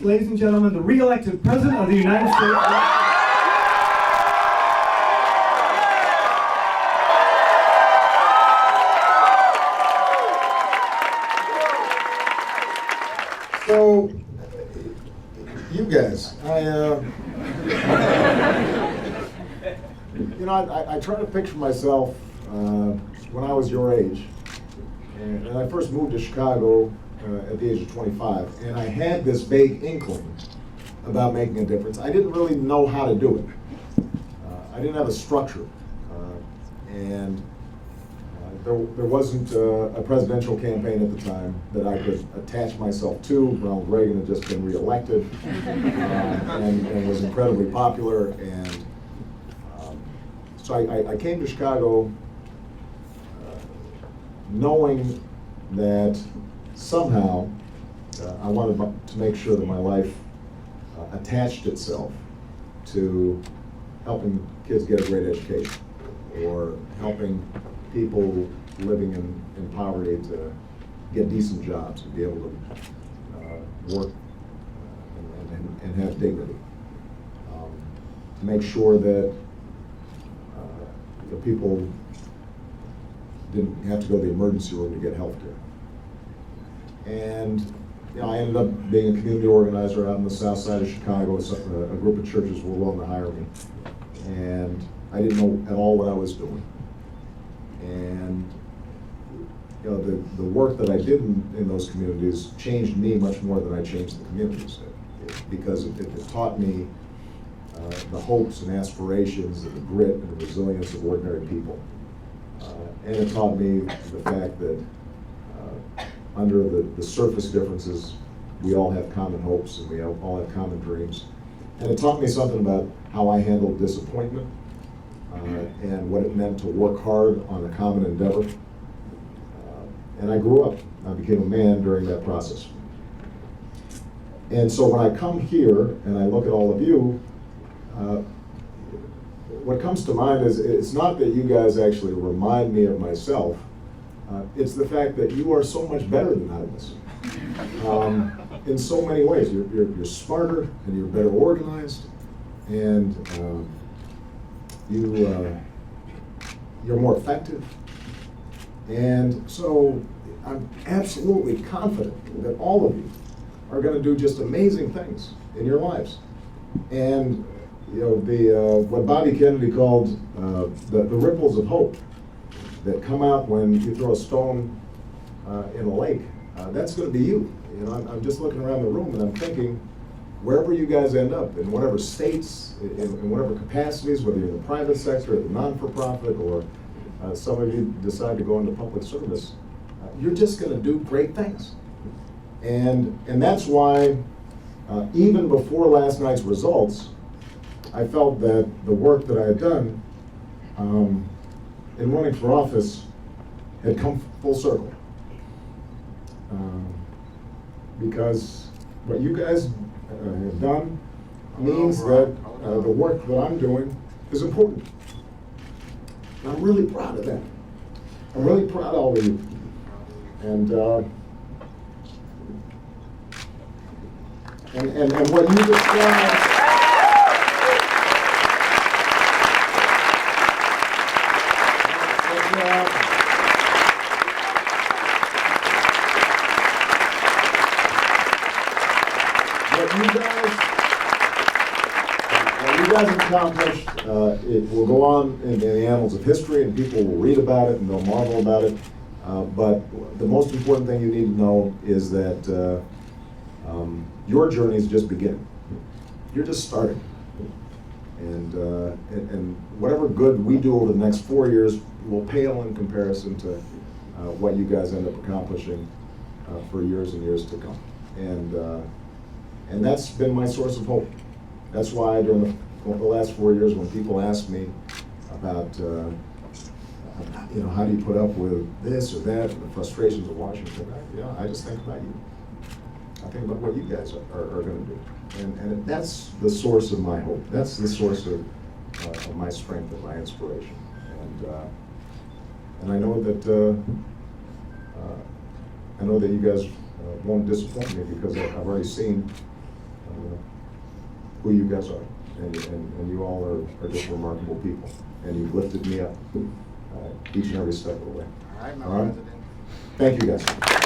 Ladies and gentlemen, the re-elected President of the United States. So, you guys, I try to picture myself when I was your age, and I first moved to Chicago at the age of 25, and I had this vague inkling about making a difference. I didn't really know how to do it. I didn't have a structure, and there wasn't a presidential campaign at the time that I could attach myself to. Ronald Reagan had just been reelected and was incredibly popular, and so I came to Chicago knowing that somehow I wanted to make sure that my life attached itself to helping kids get a great education, or helping people living in poverty to get decent jobs and be able to work and have dignity. To make sure that the people didn't have to go to the emergency room to get health care. And I ended up being a community organizer out on the south side of Chicago. A group of churches were willing to hire me. And I didn't know at all what I was doing. And the work that I did in those communities changed me much more than I changed the communities, because it taught me the hopes and aspirations and the grit and the resilience of ordinary people. And it taught me the fact that under the surface differences, we all have common hopes and we all have common dreams. And it taught me something about how I handled disappointment and what it meant to work hard on a common endeavor. And I grew up. I became a man during that process. And so when I come here and I look at all of you, what comes to mind is, it's not that you guys actually remind me of myself, it's the fact that you are so much better than I was. In so many ways. You're smarter and you're better organized, and you're more effective. And so I'm absolutely confident that all of you are going to do just amazing things in your lives. And what Bobby Kennedy called the ripples of hope that come out when you throw a stone in a lake, that's going to be you. I'm just looking around the room and I'm thinking, wherever you guys end up, in whatever states, in whatever capacities, whether you're in the private sector, or the non-for-profit, or some of you decide to go into public service, you're just going to do great things. And that's why, even before last night's results, I felt that the work that I had done in running for office had come full circle. Because what you guys have done means that the work that I'm doing is important. And I'm really proud of that. I'm really proud of all of you. And what you described. You guys have accomplished, it will go on in the annals of history, and people will read about it and they'll marvel about it. But the most important thing you need to know is that your journey is just beginning. You're just starting. And whatever good we do over the next 4 years will pale in comparison to what you guys end up accomplishing for years and years to come. And that's been my source of hope. That's why during the last 4 years, when people ask me about, how do you put up with this or that, and the frustrations of Washington, I just think about you. I think about what you guys are going to do. And that's the source of my hope. That's the source of my strength and my inspiration. And I know that you guys won't disappoint me, because I've already seen who you guys are. And you all are just remarkable people. And you've lifted me up each and every step of the way. All right, my All right? president. Thank you guys.